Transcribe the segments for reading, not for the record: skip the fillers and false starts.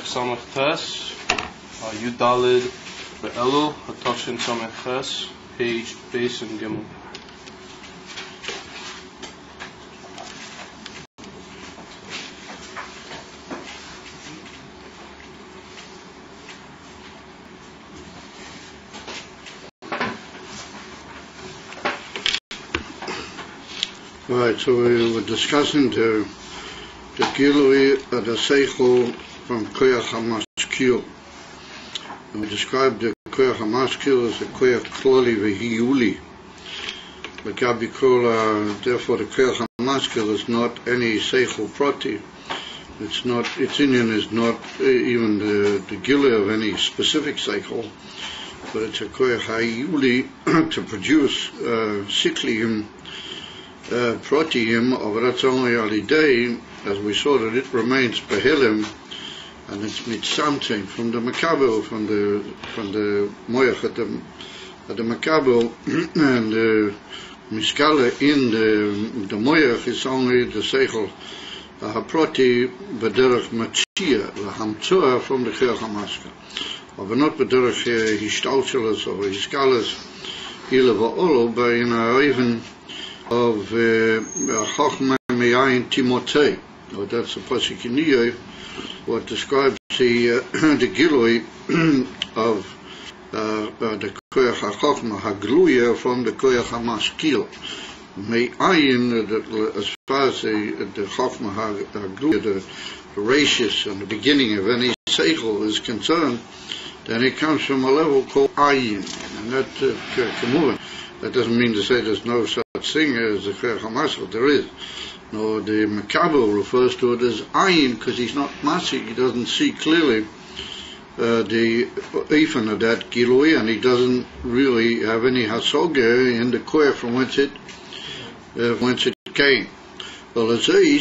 Samech Tes, Elul, Samech Tes, page base and Gimel. Right, so we were discussing the Gilui of the Seichel from Koyach HaMaskil. And we described the Koyach HaMaskil as the Koyach Kloli V'Hiyuli. But Gabi Kola, therefore the Koyach HaMaskil is not any Seichel Proti. It's not, its Indian is not even the Gilui of any specific Seichel, but it's a Koyach HaYuli to produce Sikliim, Protium, of that's only Alidei, as we saw that it remains Behelim, and it's Mitzamtein from the Makabel, from the Moyach at the Makabel, and the Miskala in the Moyach is only the Seichel HaProti B'derech Matzia, the Hamtzua from the Koyach HaMaskil, but not B'derech Hishtalshelas or Hiskalas Ila Va'olo, but in a even of Chochmah Me'ayin Timotei, or that's the pasuk in Niyeh, what describes the Gilui of the Koyach HaChochmah HaGluya from the Koyach HaMaskil. Me'ayin, as far as the Chochmah HaGluya, the ratius and the beginning of any Seichel is concerned, then it comes from a level called Ayin, and that doesn't mean to say there's no such thing as the Koyach HaMaskil. There is. No, the Makabel refers to it as Ayin because he's not Masik. He doesn't see clearly the Eifan of that Gilui, and he doesn't really have any Hasoga in the Koyach from whence it came. Well, as we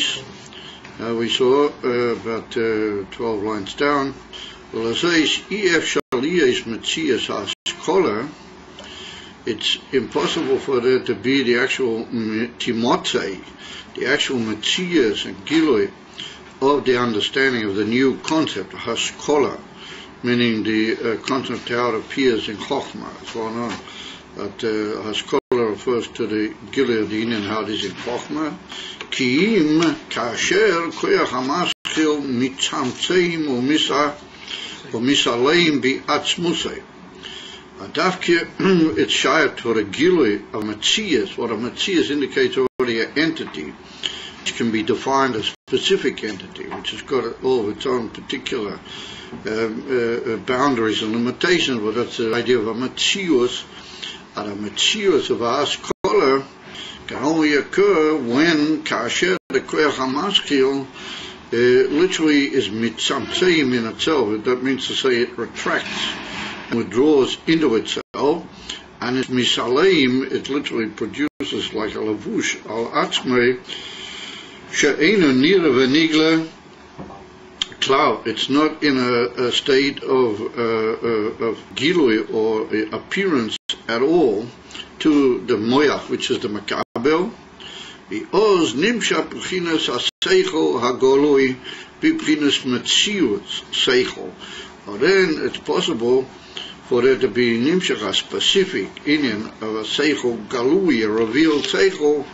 saw about 12 lines down. Well, as Ef Shaliyas Metzias Haskola, it's impossible for there to be the actual Timotei, the actual Metzias and Gilui of the understanding of the new concept, Haskola, meaning the concept how it appears in Chochmah, as well known. But Haskola refers to the Gilui of the Indian, how it is in Chochmah. Ki'im kasher Koyach HaMaskil mitzamtzeim u'misaleim bi'atzmusei. Adavke, it's shayat for a Gilui of Metzias. What a Metzias indicates already an entity, which can be defined as a specific entity, which has got all of its own particular boundaries and limitations. But that's the idea of a Metzius. And a Metzius of a Haskola can only occur when Kasher, the Koyach HaMaskil, literally is mitzamtzeim in itself. That means to say it retracts, withdraws into itself, and it's misaleim, it literally produces like a lavush al atzmei she'einu nira v'nigla klal. It's not in a state of gilui or appearance at all to the moyach, which is the makabel. Because nimsha b'chinas ha-seichel ha-golui b'chinas metzius seichel. Then it's possible for there to be nimshach, a specific Indian of a seichel galui, a revealed seichel,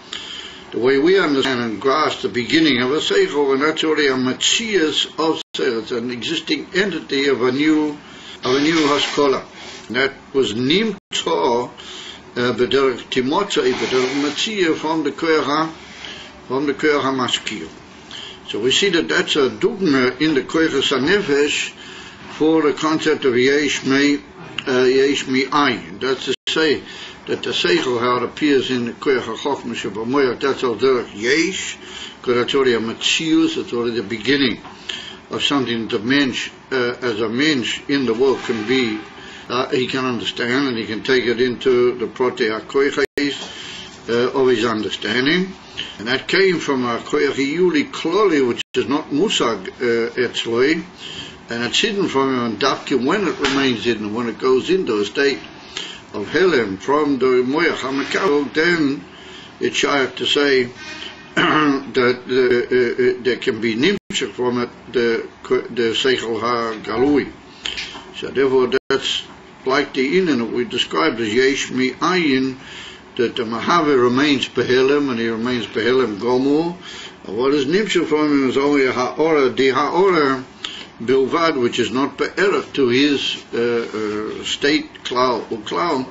the way we understand and grasp the beginning of a seichel, and that's already a metzias of seichel. It's an existing entity of a new haskola. That was nimto b'derech timotei, b'derech metzia from the Koyach HaMaskil. So we see that that's a dugma in the Koyach HaNefesh for the concept of Yesh Mi'ayin. That's to say that the Seichel, how it appears in the Koyach HaChochmah Shebamoyach, that's all derech Yesh, because that's already a Metzius, it's already the beginning of something that the mensch, as a mensch in the world can be, he can understand, and he can take it into the Protei HaKoyachis of his understanding. And that came from a Koyach Yuli Kloli, which is not Musag Etzloi, and it's hidden from him, and Dafke, when it remains hidden, when it goes into a state of Helem from the Moyach HaMakabel, then it's shaykh to say that there can be nimshach from it, the seichel ha-galui. So therefore that's like the inen that we described as yesh mi ayin, that the mahave remains behelem, and he remains behelem gomor. And what is nimshach from him is only a ha'ora, di ha'ora bilvad, which is not be'erach to his state klal uklal.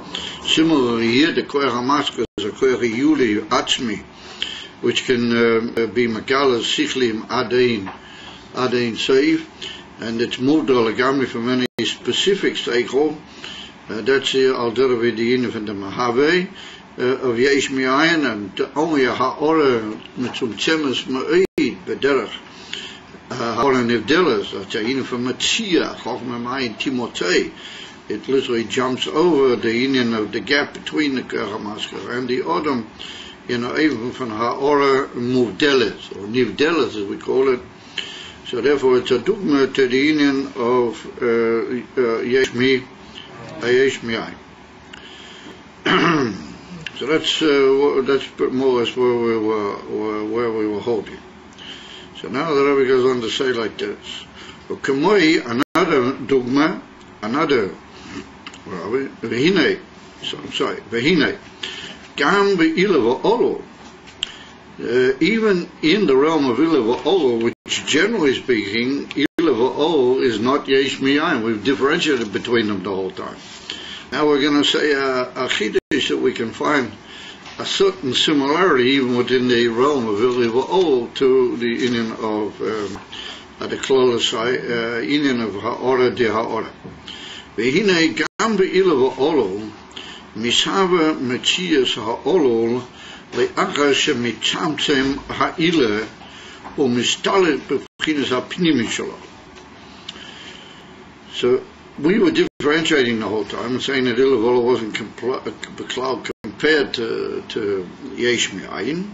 Similarly here, the koyach hamaska is a koyach yuli atzmi, which can be magalas sichlim adein seif, and it's moved olagamri from any specific seichel. That's here al deravi the yin of the mahave of yesh mi'ayin, and only a ha'ora mitzumtzemes ma'id bederach ha'ora nivdelas, that's a yin from matzia chochma ma'in timotei. It literally jumps over the union of the gap between the keramasker and the odom, even from ha'ora muvdelas, or nivdelas as we call it. So therefore it's a dogma to the union of yesh mi'ayin. So that's more or less where we were holding. So now the Rebbe goes on to say like this: Kamoi, another dogma, another v'hinei, gam be'ila v'olo. Even in the realm of ila v'olo, which generally speaking, ila v'olo is not yesh mi'ayin. We've differentiated between them the whole time. Now we're going to say a chiddush that we can find a certain similarity even within the realm of ila v'olo to the union of the klolos union of ha'ora de ha'ora. V'hinei gam be'ila v'olo mishava metzias ha'olol le'achar shemitzamtzem ha'ila u'mistalet b'chinas ha'pnimi shelo. So we were differentiating the whole time and saying that ila v'olo wasn't compared to yesh mi'ayin.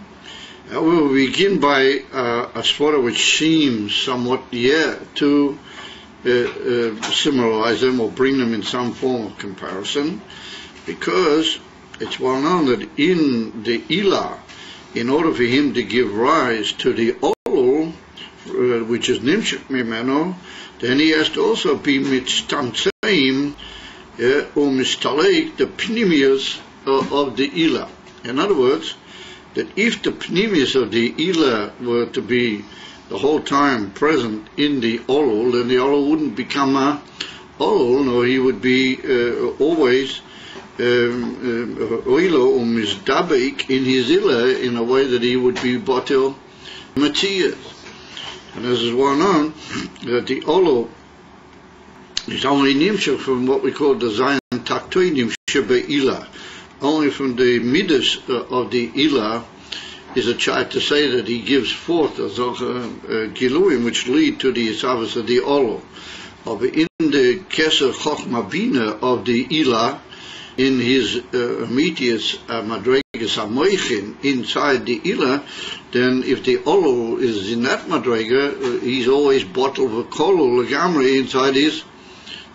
However, we begin by a svara which seems somewhat to similarize them or bring them in some form of comparison, because it's well known that in the ilah, in order for him to give rise to the olul, which is nimshach mimeno, then he has to also be mitztamtzeim or mistalek, the pnimius of the ilah. In other words, that if the pnimius of the ilah were to be the whole time present in the olul, then the olul wouldn't become a olul, nor he would be always oilo umizdabek in his ilah in a way that he would be botel matzias. And as is well known, that the olul is only nimshach from what we call the zayin taktoinim shebe'ilah. Only from the midas of the ilah is a child to say that he gives forth a giluim which lead to the isavas of the olul. But in the keser chochma bina of the ilah, in his mitius madregas hamoichin inside the ilah, then if the olul is in that madrega, he's always bottled with kolul legamri inside his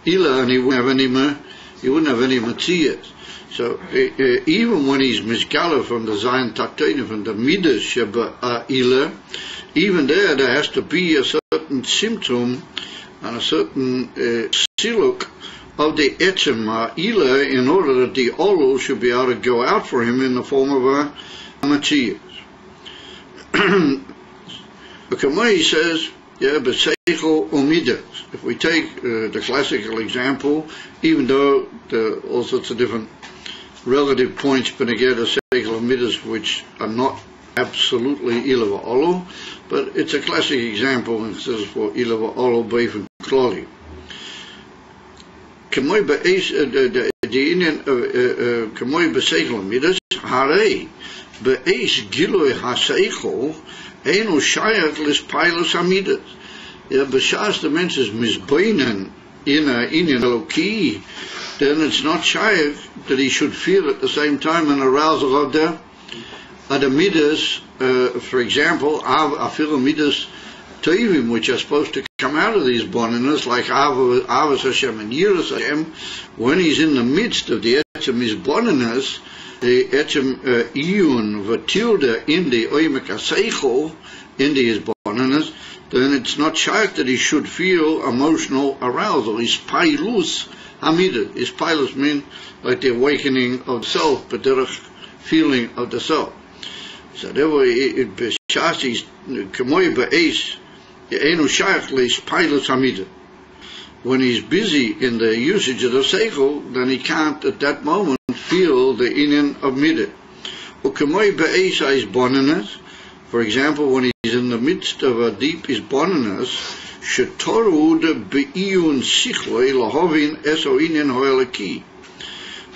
ilah, and he wouldn't have any matzias. So even when he's misgala from the zayin taktein, from the midas sheba ilah, even there has to be a certain symptom and a certain siluk of the etzem ilah in order that the olul should be able to go out for him in the form of a matzias. Kamei says, b'seichel umidas. If we take the classical example, even though there are all sorts of different relative points beneged seichel umidas which are not absolutely ila v'olo, but it's a classic example, and it says for ila v'olo beif and kloli. Kamei b'seichel umidas harei be'eis giloi ha'seichel einu shayach l'spailos hamidas. B'shas the mensch is misbeinen in an eloki, then it's not shayach that he should feel at the same time an arousal of the midas. For example, afilu midas toivim, which are supposed to come out of these boniness, like avos Hashem and yiras Hashem. When he's in the midst of the etzem his boniness, the etzem iyun v'tilda in the oimek aseichel, in the hisboninus, then it's not shaykh that he should feel emotional arousal. His pailus hamida. His pailus mean like the awakening of self, but the feeling of the self. So therefore, b'shas k'moy ba'es, enu shaykh leis pailus hamida. When he's busy in the usage of the seichel, then he can't at that moment feel the inyan of midah. U'k'moy ba'es hisboninus. For example, when he's in the midst of a deep hisboninus, shetorud be'iyun sichloi lahovin eso inyan ho'elaki.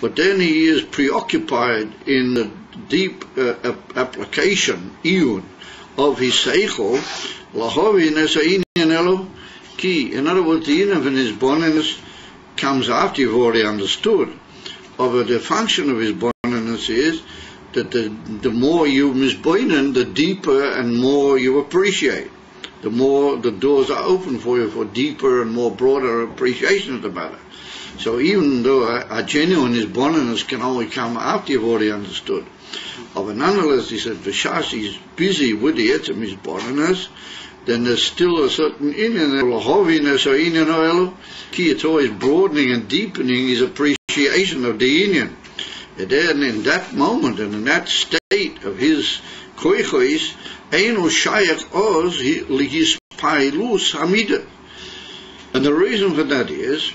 But then he is preoccupied in the deep application, iyun, of his seichel, lahovin eso inyan elo ki. In other words, the inyan of his hisboninus comes after you've already understood. But the function of his hisboninus is that the more you misboinen, the deeper and more you appreciate. The more the doors are open for you for deeper and more broader appreciation of the matter. So even though a genuine hisboninus can only come after you've already understood, but nonetheless, he said, V'shas, he's busy with the etzem hisboninus, then there's still a certain inyan, lahovinus or inyan oelu, ki, it's always broadening and deepening his appreciation of the inyan. And then in that moment and in that state of his koichois, einu shayach oz his pailus hamida. And the reason for that is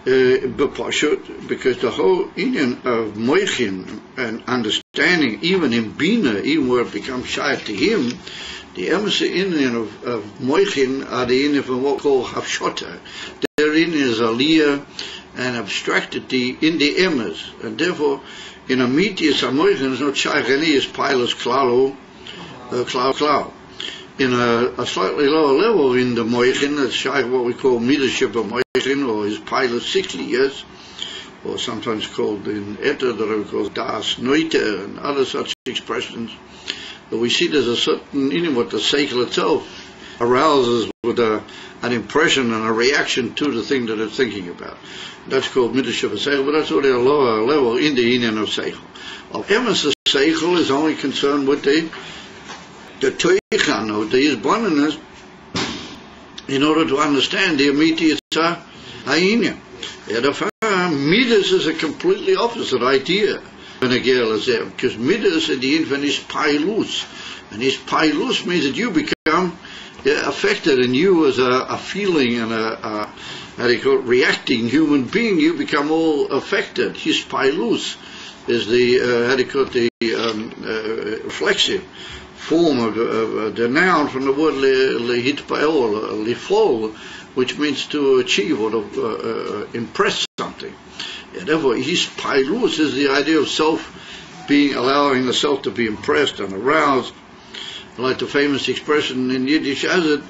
because the whole inyan of moichin and understanding, even in bina, even where it becomes shayach to him, the emissary inyan of moichin are the inyan of what we call hafshota. Their inyan is aliyah and abstractity in the emes, and therefore in a mitius amoichin is not shaykh any is pilus klalo klau. In a slightly lower level in the moichin, that's shaykh what we call leadership of moichin, or his pilus 60 years, or sometimes called in eter that are called das noite and other such expressions. But we see there's a certain in what the seichel itself arouses with an impression and a reaction to the thing that it's thinking about. That's called midrash of seichel, but that's already a lower level in the inyan of seichel. Of emes seichel is only concerned with the toichan of the hisboninus in order to understand the immediate ha'inyan. Midas is a completely opposite idea when a girl is there, because midas in the infant is pailus, and his pailus means that you become affected, and you as a feeling and a reacting human being, you become all affected. His pailus is the reflexive form of the noun from the word lehitpael, lifol, which means to achieve or to impress something. Yeah, therefore, his pailus is the idea of self being, allowing the self to be impressed and aroused. Like the famous expression in Yiddish, as it,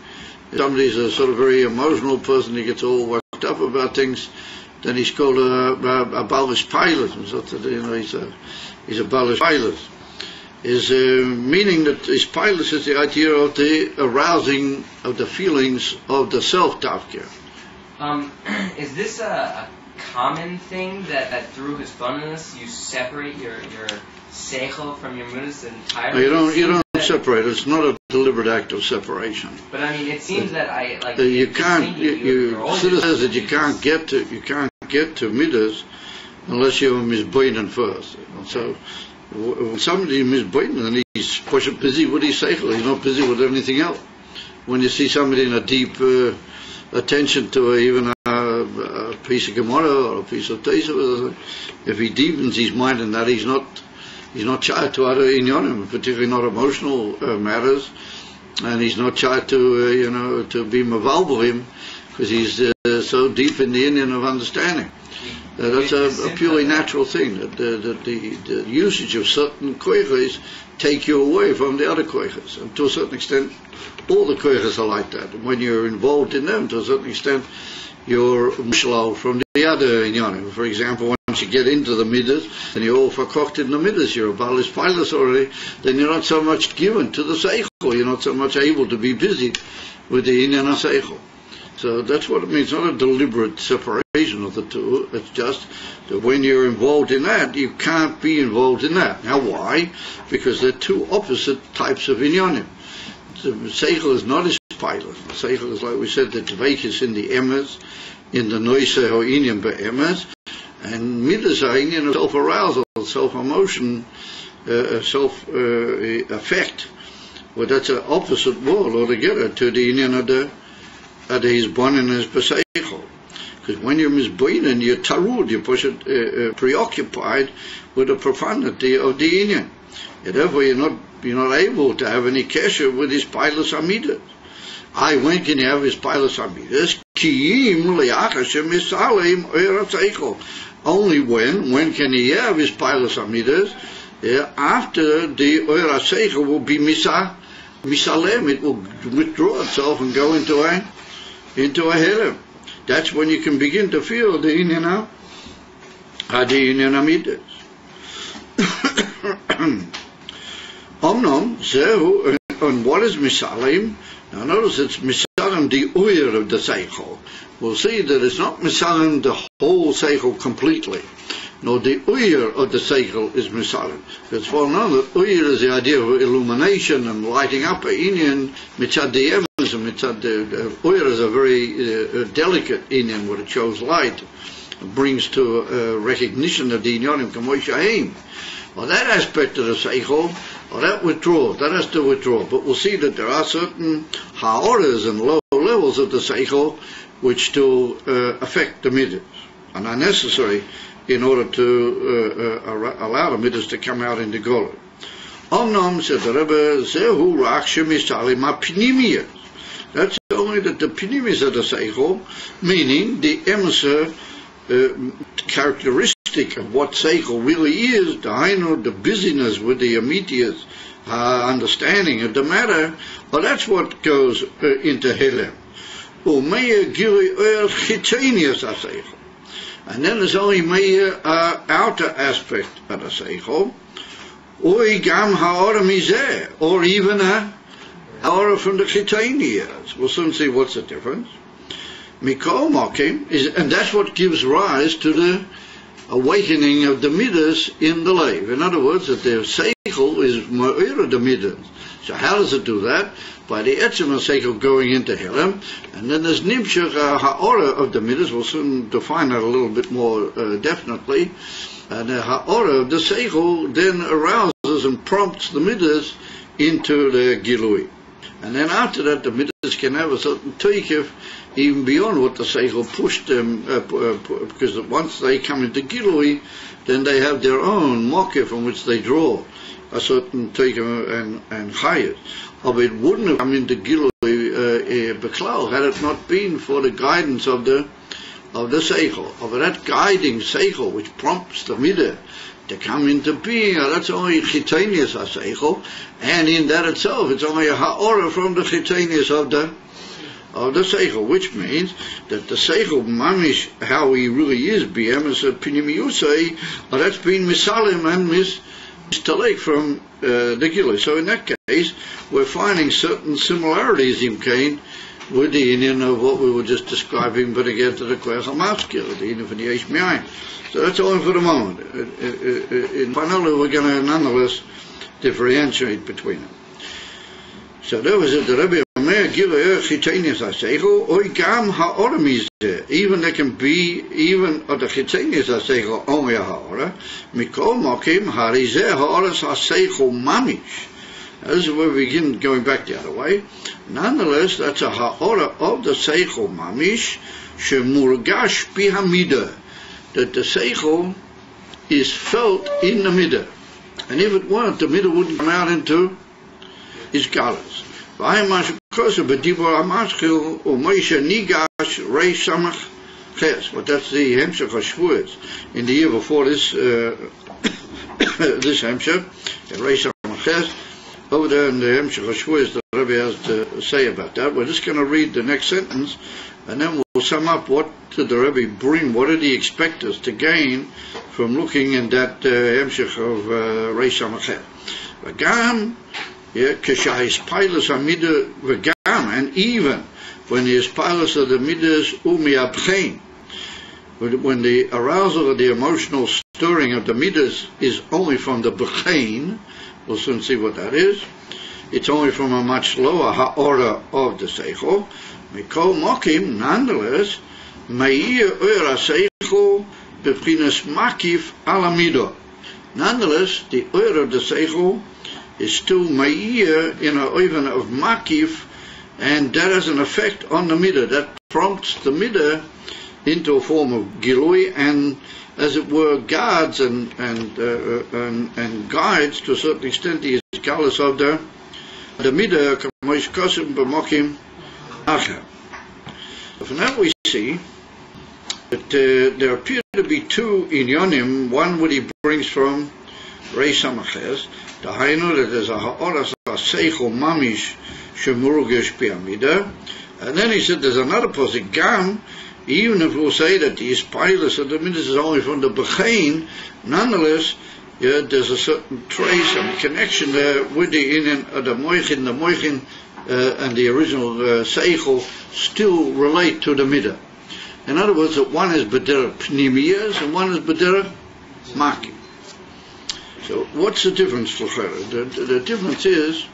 somebody's a sort of very emotional person, he gets all worked up about things, then he's called a balish pilot, he's a balish pilot. Is meaning that his pilot is the idea of the arousing of the feelings of the self-tafkir. Is this a common thing that through hisboninus you separate your seichel from your mudas entirely? No, you don't separate. It's not a deliberate act of separation. But I mean, it seems that I like you can't. Siddur says that you can't get to midas unless you're misboinen first. And so when somebody is misboinen, then he's busy with his seichel. He's not busy with anything else. When you see somebody in a deep attention to even a piece of Gemara or a piece of Teis, if he deepens his mind in that, he's not shy to other inyanim, particularly not emotional matters, and he's not shy to to be mavalbohim, because he's so deep in the inyan of understanding. That's a purely natural thing, that the usage of certain koiches take you away from the other koiches, and to a certain extent all the koiches are like that. And when you're involved in them, to a certain extent you're mushlal from the other inyanim. For example, once you get into the midas and you're all verkocht in the midas, you're a balis pilus already, then you're not so much given to the seichel, you're not so much able to be busy with the inyan of seichel. So that's what it means, not a deliberate separation of the two. It's just that when you're involved in that, you can't be involved in that. Now why? Because they're two opposite types of inyanim. The seichel is not as pilot. The seichel is, like we said, the dveikis in the emes, in the noise or inyan be'emes, and midas are inyan of self-arousal, self-emotion, self-effect. Well, that's an opposite world altogether to the inyan of the hisbon and his beseichel. Because when you're misboinen, you're tarud, you're preoccupied with the profundity of the inyan. Therefore, you're not able to have any kesher with his pilus amidas. When can you have his pilus amidas? Kiyim liachashem misalim oiratzeichel. Only when can he have his pilus amidas? After the oiratzeichel will be misalem, it will withdraw itself and go into a helem. That's when you can begin to feel the inyan amidas. Omnom zehu, and what is misalim? Now notice it's misalim the uyer of the seichel. We'll see that it's not misalim the whole seichel completely. No, the uyer of the seichel is misalim. It's well known that uyer is the idea of illumination and lighting up a inyan mitzad the emes, and mitzad the uyer is a very delicate inyan where it shows light. It brings to recognition of the inyanim kamoy shahim. Well, that aspect of the seichel, that withdraws, that has to withdraw. But we'll see that there are certain ha'oras and low levels of the seichel which still affect the midas and are necessary in order to allow the midas to come out in the golem. Omnom, said the Rebbe, zehu rak shemisalim ha'pnimiyas. That's only that the pnimis of the seichel, meaning the emser characteristic of what seichel really is, the busyness with the immediate understanding of the matter, well, that's what goes into helem. And then there's only meir outer aspect of the seichel, or even a ha'ora from the chitanias. We'll soon see what's the difference. Mikol Mokim is, and that's what gives rise to the awakening of the midas in the lave. In other words, that the seichel is ma'ira the midas. So how does it do that? By the etzem of seichel going into helem, and then there's nimshach ha'ora of the midas. We'll soon define that a little bit more definitely. And the ha'ora of the seichel then arouses and prompts the midas into the gilui. And then after that, the midas can have a certain teikif, even beyond what the seichel pushed them, because once they come into gilui, then they have their own mokeh from which they draw a certain teikif and chayet. But it wouldn't have come into gilui beklal had it not been for the guidance of the seichel, of that guiding seichel which prompts the midah to come into being. That's only chitanias ha-seichel, and in that itself it's only a ha'ora from the chitanias of the seichel, which means that the seichel mamish, how he really is, b'emes pinimiyusei, that's been misalim and mistalek from the gilui. So in that case, we're finding certain similarities in Cain with the inyan of what we were just describing, but again to the koach hamaskil, the inyan for the yesh mi'ayin. So that's all for the moment. In finally, we're going to nonetheless differentiate between them. So there was the Rebbe Omer Gilui Chitanias HaSeichel Oy Gam HaOra Mizeh. Even there can be even of the Chitanias HaSeichel only a ha'ora. Mikol Mokim Harizeh HaOras HaSeichel Mamish. This is where we begin going back the other way. Nonetheless, that's a ha'ora of the Seichel Mamish Shemurgash Bihamida, that the seichel is felt in the midah, and if it weren't, the midah wouldn't come out into his galas. But that's the hemshech hashvuos in the year before this. This hemshech, Reish Samech Tes, over there in the hemshech hashvuos, the Rebbe has to say about that. We're just going to read the next sentence, and then we'll sum up what did the Rebbe bring, what did he expect us to gain from looking in that hemshech of Reish Samech Tes. V'gam, k'shahis pilus hamida v'gam, and even when the Ispilus of the Midas Umiabchein, when the arousal of the emotional stirring of the Midas is only from the Bechein, we'll soon see what that is. It's only from a much lower order of the Seichel. Mikol Mokim, nonetheless, Meir Oira Seichel Bepchinas Makif Alamido. Nonetheless, the Oira of the Seichel is still Meir in an oven of Makif, and that has an effect on the Midah. That prompts the Midah into a form of Gilui, and as it were, guards and guides to a certain extent the Iskalis of the Midah, Kamosh Kosim B'Mokim Acher. From that we see that there appear to be two inyonim. One what he brings from Rei Samech Tes, the Hainu, that there's a ha'oras ha'seichel mamish shemurugesh pi'amida, and then he said there's another posik gam. Even if we'll say that the Ispilus of the Midas is only from the Bechein, nonetheless, there's a certain trace and connection there with the Inyan of the Moichin. The Moichin and the original Seichel still relate to the Midah. In other words, that one is B'derech Pnimiyas and one is B'derech Makim. So what's the difference, the difference is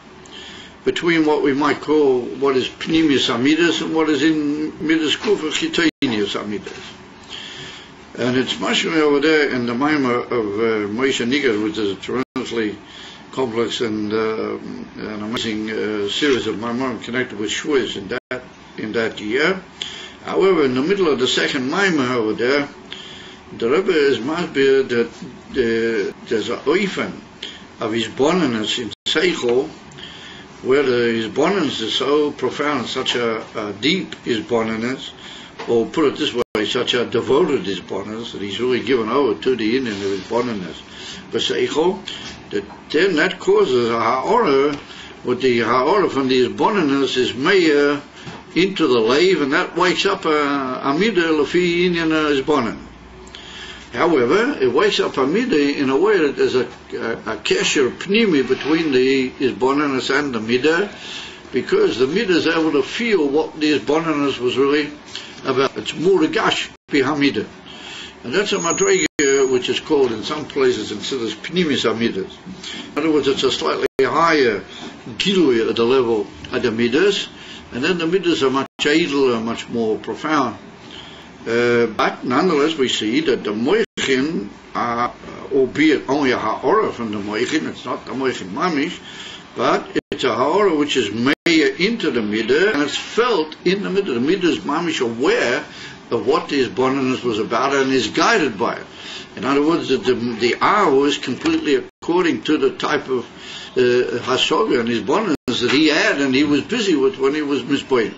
between what we might call what is Pnimius Amidas and what is in Midas Kufa Chitonius Amidas. And it's much more over there in the Maimar of Moshe Nigar, which is a tremendously complex and an amazing series of Maimar connected with Shwiz in that year. However, in the middle of the second Maimar over there, the Rebbe is masbir that there's an oifen of his bonaness in Seichel, where his bonaness is so profound, such a deep his bonaness, or put it this way, such a devoted his bonaness, that he's really given over to the Indian of his bonaness. But Seichel, that then that causes a ha'orah, with the ha'orah from his bonaness is meir into the lave, and that wakes up a midah lefi Indian his bonaness. However, it wakes up a midah in a way that there's a kesher pnimi between the isbonanas and the midah, because the midah is able to feel what the isbonanas was really about. It's muragash b'hamidah, and that's a madrega which is called in some places instead of pnimis amidas. In other words, it's a slightly higher gilui at the level of the midas, and then the midas are much idler, much more profound. But nonetheless, we see that the moichin, albeit only a ha'orah from the moichin, it's not the moichin mamish, but it's a ha'orah which is made into the midah, and it's felt in the midah. The midah is mamish aware of what the bonanus was about and is guided by it. In other words, the hour is completely according to the type of hasoga and his bonanus that he had and he was busy with when he was misboid.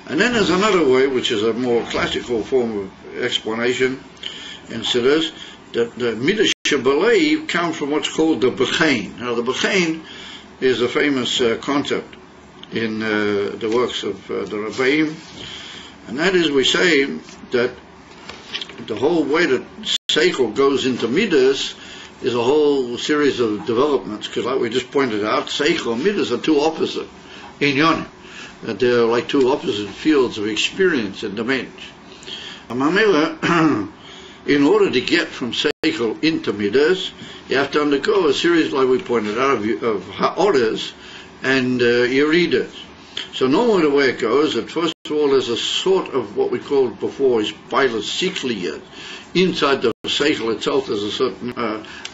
And then there's another way, which is a more classical form of explanation in Siddur, that the Midah Shabbalei comes from what's called the Bechein. Now, the Bechein is a famous concept in the works of the Rabbeim, and that is, we say that the whole way that Seichel goes into Midas is a whole series of developments, because like we just pointed out, Seichel and Midas are two opposite in Yonim. That they're like two opposite fields of experience and dimensions. In order to get from Seichel into Midas, you have to undergo a series, like we pointed out, of ha'oras and yeridas. So normally the way it goes, that first of all there's a sort of what we called before is pilus sikliyat. Inside the Seichel itself there's a certain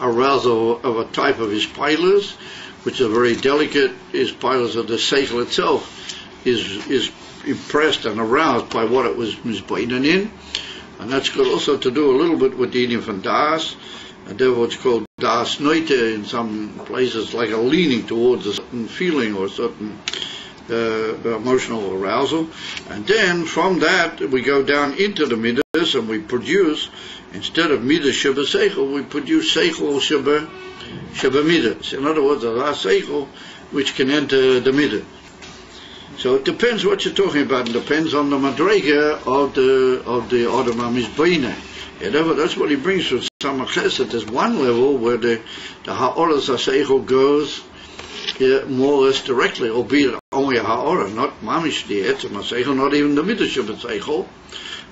arousal of a type of his pilus, which is very delicate. His pilus of the Seichel itself is impressed and aroused by what it was misbeiden in, and that's got also to do a little bit with the Indian from Das, and therefore it's called Das Noite in some places, like a leaning towards a certain feeling or a certain emotional arousal. And then from that we go down into the Midas and we produce, instead of Midas Sheba Seichel, we produce Seichel Sheba Midas. In other words, a Seichel which can enter the Midas. So it depends what you're talking about. It depends on the madrega of the Odom Mizbeina. That's what he brings from Samech Tes. There's one level where the ha'oras ha'seichel goes more or less directly, albeit only a ha'ora, not mamish the etzem ha'seichel, not even the midas of seichel,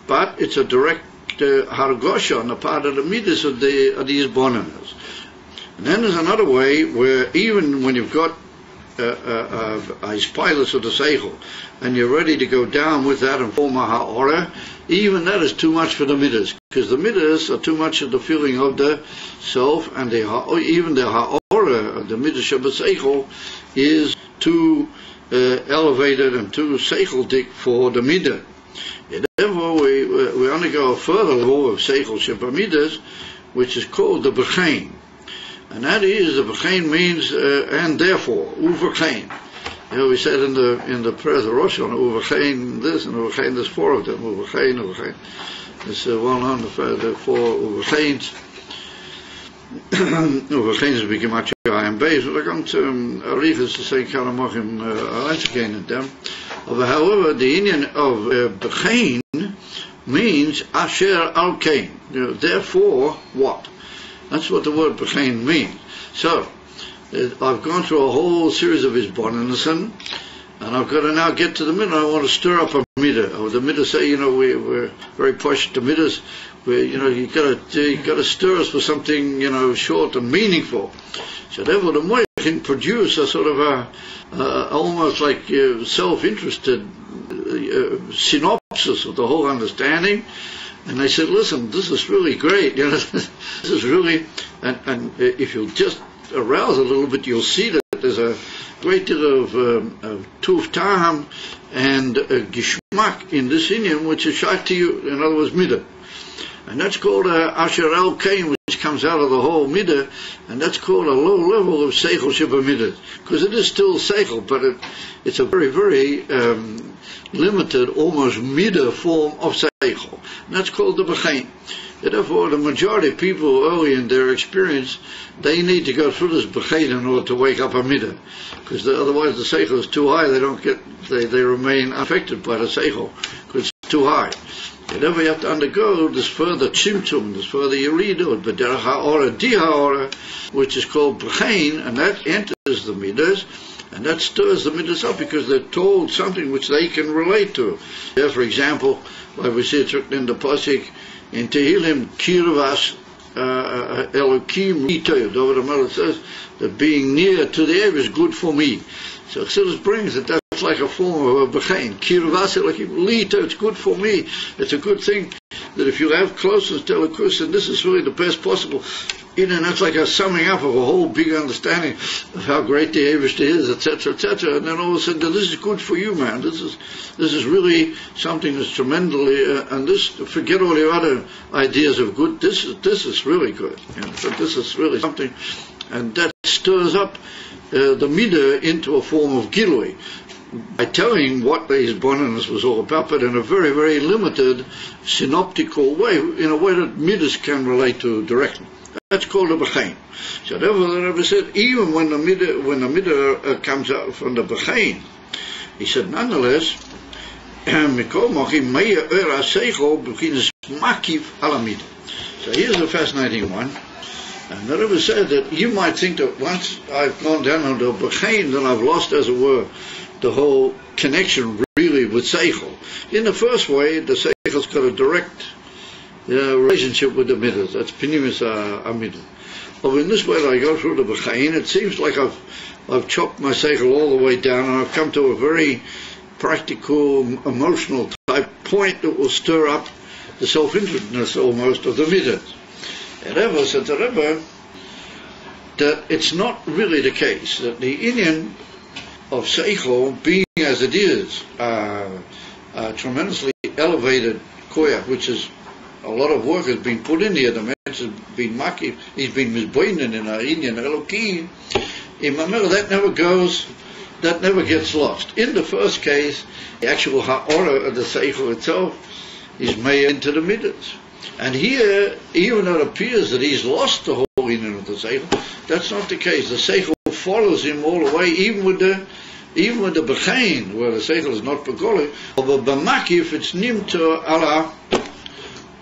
but it's a direct hargosha on the part of the midas of these bonanas. And then there's another way where even when you've got a spilus of the seichel, and you're ready to go down with that and form a ha'ora, even that is too much for the midas, because the midas are too much of the feeling of the self, and even the ha'ora, the midas of the seichel, is too elevated and too seichel-dik for the midah. Therefore, we only go a further level of seichel shebamidas, which is called the b'chein. And that is, the b'chein means, and therefore, u'v'chein. You know, we said in the prayers of Rosh Hashanah, u'v'chein this, and u'v'chein, there's four of them, u'v'chein. It's well known, the four u'v'cheins. U'v'chein is begematria and beis. We're going to Arichas to say Kalamochim again at them. However, the Indian of b'chein means asher al kain. Therefore, what? That's what the word b'chein means. So, I've gone through a whole series of his bonanism, and I've got to now get to the midah. I want to stir up a midah. Or the midah say, we're very posh. The midahs, you got to stir us for something, short and meaningful. So therefore, the moich can produce a sort of almost like self-interested synopsis of the whole understanding. And they said, listen, this is really great. This is really, and if you'll just arouse a little bit, you'll see that there's a great deal of tuf taham and gishmak in this Indian, which is shaykh to you, in other words, midah. And that's called asher al kain, which comes out of the whole midah, and that's called a low level of seichel sheba midah, because it is still seichel, but it's a very, very limited, almost midah form of seichel, and that's called the b'chein. Therefore, the majority of people early in their experience, they need to go through this b'chein in order to wake up a midah, because otherwise the seichel is too high. They remain unaffected by the seichel because it's too high. Therefore, you have to undergo this further tzimtzum, this further yeridah, b'derech ha'ora, di ha'ora, which is called b'chein, and that enters the midas, and that stirs the midas up because they're told something which they can relate to. There, for example, like we see it's written in the pasuk in Tehillim, Kirvas Elokim Ritoy. David HaMelech says that being near to the Ev is good for me. So Chassidus brings that that's like a form of a b'chein. Kirvas Elokim Ritoy, it's good for me. It's a good thing that if you have closeness to Elokus, and this is really the best possible. And that's like a summing up of a whole big understanding of how great the Eivish is, etc., etc. And then all of a sudden, this is good for you, man. This is really something that's tremendously, and this, forget all your other ideas of good. This is really good. So this is really something, and that stirs up the midah into a form of gilui by telling what his bonanas was all about, but in a very, very limited, synoptical way, in a way that midas can relate to directly. That's called a b'chein. So therefore, the Rebbe said, even when the midah comes out from the b'chein, he said, nonetheless, so here's a fascinating one. And the Rebbe said that you might think that once I've gone down on the b'chein, then I've lost, as it were, the whole connection really with seichel. In the first way, the seichel's got a direct relationship with the midas. That's pinimis amidah. But in this way that I go through the b'chein, it seems like I've chopped my seichel all the way down, and I've come to a very practical, emotional type point that will stir up the self-interestedness almost of the midas. And Rebbe said to Rebbe that it's not really the case that the Indian of seichel, being as it is, tremendously elevated koyach, which is a lot of work has been put in here. The man has been makif, he's been misboinen in our Indian Elokim. In Mamela, that never gets lost. In the first case, the actual ha'ora of the seichel itself is made into the midas. And here, even though it appears that he's lost the whole Indian of the seichel, that's not the case. The seichel follows him all the way, even with the b'chein, where the seichel is not begoli, but b'makif, it's nimto ala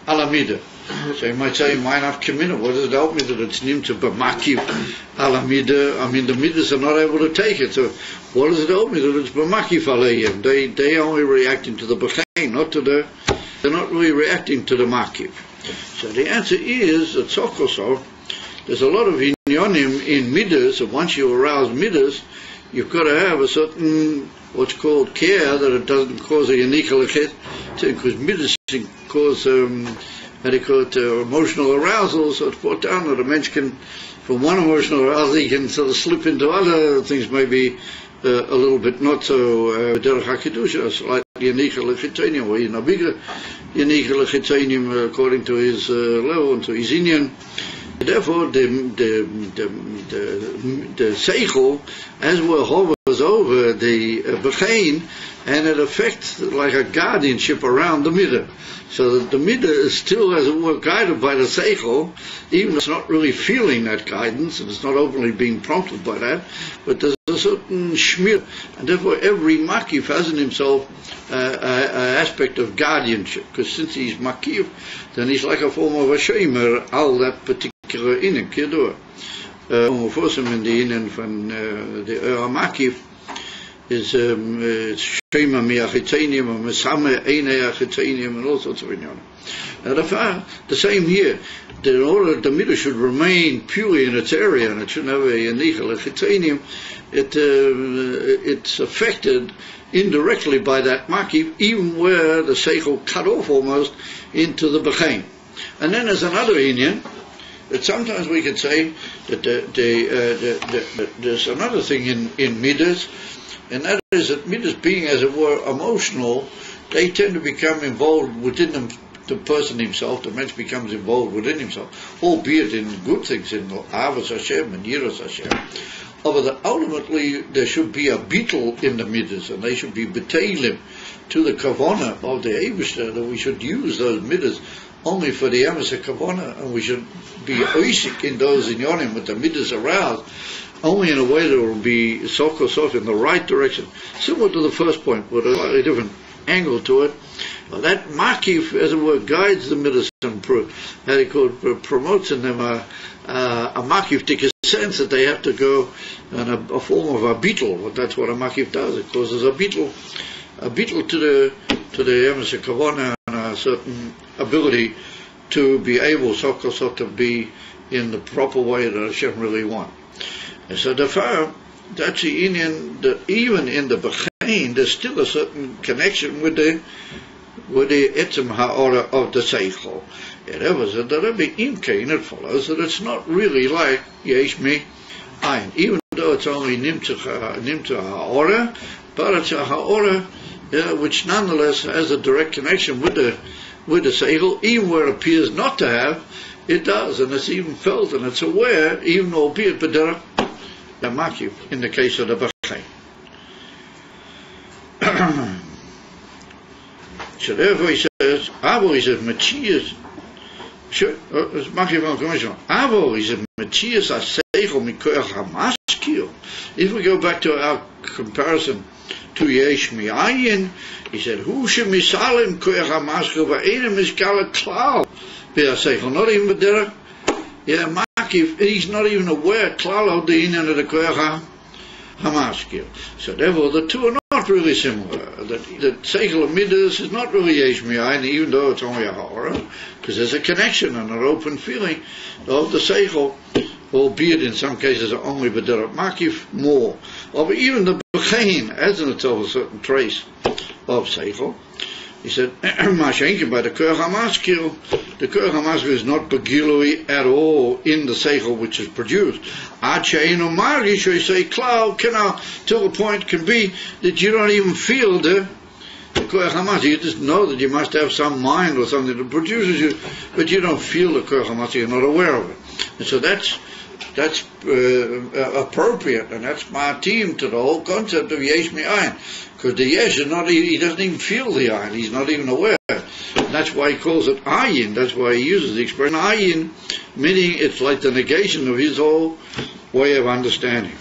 midah. So you might say, why not Kamina? What does it help me that it's nimta b'makiv ala midah? I mean, the midas are not able to take it. So what does it help me that it's b'makiv alayhim? They only reacting to the b'chein, not to the. They're not really reacting to the makiv. So the answer is that sokoso. There's a lot of inyonim in midas, and once you arouse midas, you've got to have a certain what's called care that it doesn't cause a unique lechet, because midas can cause emotional arousal. So it's brought down that a man can, from one emotional arousal, he can sort of slip into other things, maybe a little bit not so derech hakidusha, slightly unique lechetanium, or in a bigger unique lechetanium according to his level and to his inyan. Therefore, the seichel, as well, hovers over the bechein, and it affects like a guardianship around the midah. So that the midah is still, as it were, guided by the seichel, even though it's not really feeling that guidance, and it's not openly being prompted by that, but there's a certain shmir, and therefore every makif has in himself an aspect of guardianship, because since he's makif, then he's like a form of a shemer, al that particular innen, kiddur. First in the innen from the makif is shema miachitanium, or mesame eine achitanium, and all sorts of inyan. Now the same here. That in order that the midah should remain purely in its area and it shouldn't have a unique achitanium, it's affected indirectly by that makif, even where the seichel cut off almost into the bechein. And then there's another inyan that sometimes we could say that there's another thing in midas, and that is that midas, being as it were emotional, they tend to become involved within them. The person himself, the man becomes involved within himself, albeit in good things, in Avos Hashem and Yiras Hashem. But that ultimately there should be a beetle in the midas, and they should be betailim to the kavana of the Eibishter, that we should use those midas only for the emes kavana, and we should be oisik in those inyonim with the midas aroused, only in a way that will be sof in the right direction. Similar to the first point, with a slightly different angle to it. Well, that makif, as it were, guides the midas and promotes in them a makif sense that they have to go in a form of a beetle. But that's what a makif does. It causes a beetle to the emes kavana, and a certain ability to be able to be in the proper way that Hashem really wants. And so therefore, that's the inyan that even in the bechein there's still a certain connection with the etzem ha'ora of the seichel. It follows that it's not really like yesh mi ayin, even though it's only nimta ha'ora, but it's a ha'ora which nonetheless has a direct connection with the seichel, even where it appears not to have, it does, and it's even felt and it's aware, even albeit b'derech the makif in the case of the bechein. So therefore he says, Avo is a Matthias. Sure, it's makif on commission. Avo is a Matthias aseichel mikoach hamaskil. If we go back to our comparison to yesh mi'ayin, he said, Hu shemisalim koach hamaskil va'enem iskala klal be'aseichel. Not even b'derech. Yeah, makif, he's not even aware klal of the inyan of the koach hamaskil. So therefore the two are not really similar. The seichel of midas is not really yesh mi'ayin, even though it's only a ha'ora, because there's a connection and an open feeling of the seichel, albeit in some cases only b'derech makif more. But even the bechein has in itself a certain trace of seichel. He said, Mashenkin by the koach hamaskil, the koach hamaskil is not begilui at all in the seichel which is produced. Acheinu margish, you say, cloud, till the point can be that you don't even feel the koach hamaskil. You just know that you must have some mind or something that produces you, but you don't feel the koach hamaskil, you're not aware of it. And so that's appropriate, and that's ma'atim to the whole concept of yesh mi'ayin. Because the yesh is not, he doesn't even feel the ayin, he's not even aware. And that's why he calls it ayin, that's why he uses the expression ayin, meaning it's like the negation of his whole way of understanding.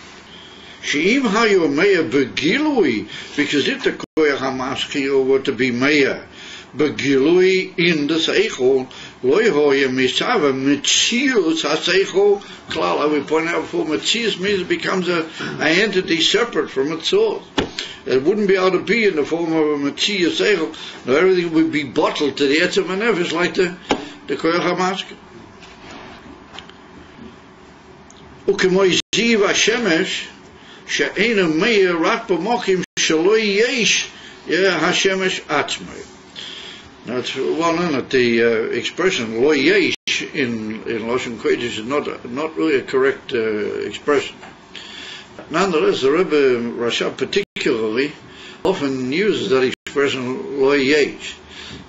She'im hayu meya begilui, because if the koach hamaskil were to be meya begilui in the seichel, Loihoya misava Metzius haseichel klal. We pointed out before, Metzius means it becomes an entity separate from its source. It wouldn't be able to be in the form of a Metzius seichel. No, everything would be bottled to the etzem hanefesh, like the koyach hamaskil. Ukemoi ziv hashemesh she'ena meir rak b'mokim shelo yesh hashemesh atzmei. Now it's well known that the expression lo yesh in Lashon Kodesh is not really a correct expression. Nonetheless, the Rebbe Rashab particularly often uses that expression lo yesh.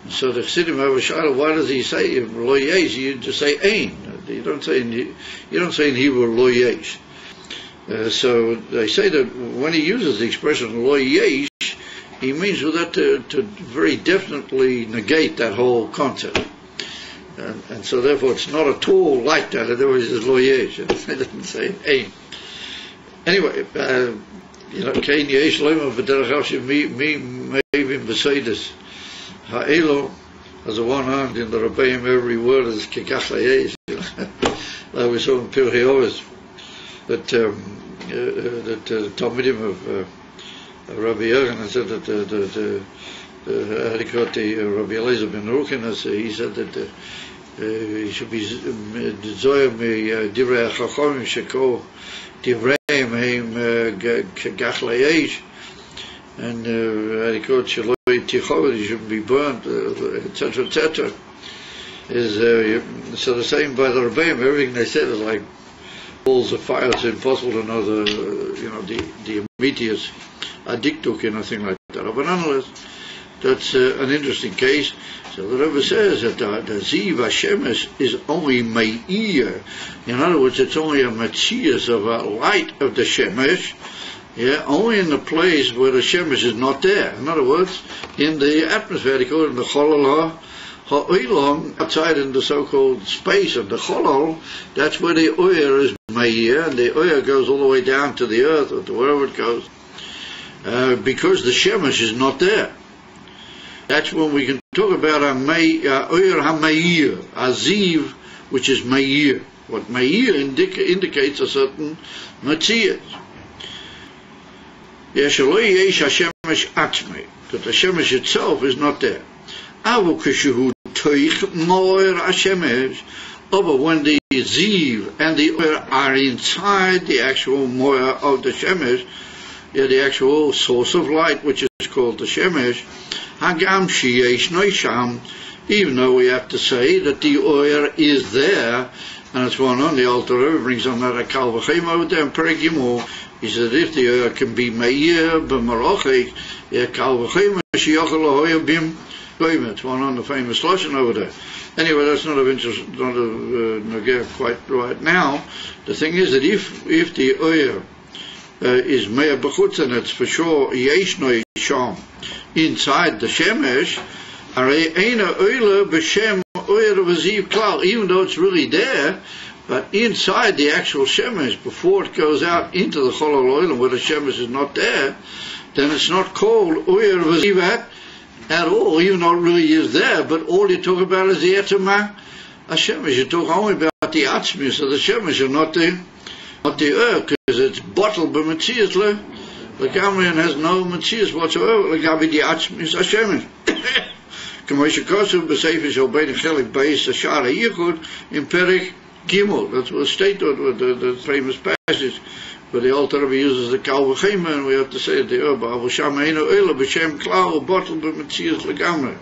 So the Chassidim have a shadow. Why does he say lo yesh? You just say ein. You don't say in Hebrew lo yesh. So they say that when he uses the expression lo yesh, he means with that to very definitely negate that whole concept. And so therefore it's not at all like that. Otherwise it's lo yesh. It doesn't say ein. Anyway, kein yesh loima v'derech hashem mi meivim b'seidus ha'elo. As a one hand in the Rebbeim, every word is kekach layesh. Like we saw in Pirkei Avos, that Talmidim of Rabbi Yochanan said that Rabbi Eliezer ben Ruchen, he said that he should be zoyim divrei chachamim sheko divreim heim kekach layesh, and he shouldn't be burnt, etc., etc. So the same by the Rebbeim, everything they said is like balls of fire. It's impossible to know the immediate adiktuk, thing like that. But nonetheless, that's an interesting case. So the Rebbe says that the Ziv Hashemesh is only me'ir. In other words, it's only a Metzius of a light of the Shemesh. Only in the place where the Shemesh is not there. In other words, in the atmosphere, they call it in the Cholol ha'olam, outside in the so-called space of the Cholol. That's where the oyer is me'ir, and the oyer goes all the way down to the earth, or to wherever it goes, because the Shemesh is not there. That's when we can talk about a oyer ha'me'ir, a ziv, which is me'ir. What me'ir indicates a certain metzius. That the Shemesh itself is not there. But when the Ziv and the Oyer are inside the actual Moyer of the Shemesh, the actual source of light, which is called the Shemesh, even though we have to say that the Oyer is there, and it's one on the Alter Rebbe brings on that a Kal V'chein over there in Perek Gimel. He said if the Oyer can be Meir b'Marachik, Kal V'chein Mashiach L'Hoyer Bim. It's one on the famous Lashon over there. Anyway, that's not of interest, not of Nagir quite right now. The thing is that if the Oyer is Meir b'chutz, and it's for sure Yeshnoi Sham inside the Shemesh, Arei Eina Oyer b'Shem Oyer v'Ziv Klal, even though it's really there, but inside the actual Shemesh, before it goes out into the Cholol Oilam where the Shemesh is not there, then it's not called Oyer v'Ziv at all, even though it really is there, but all you talk about is the Etzema HaShemesh. You talk only about the Atzmius of the Shemesh and not the Ur, because it's bottled by Metzius. The Gamrian has no Metzius whatsoever, like the Atzmius HaShemesh. In Perek Gimel, that's what stated with the famous passage where the Alter Rebbe uses the Kal V'chein, and we have to say the Ur B'Avasham Eino Oila B'Shem Klal bottled b'Metzius L'Gamre.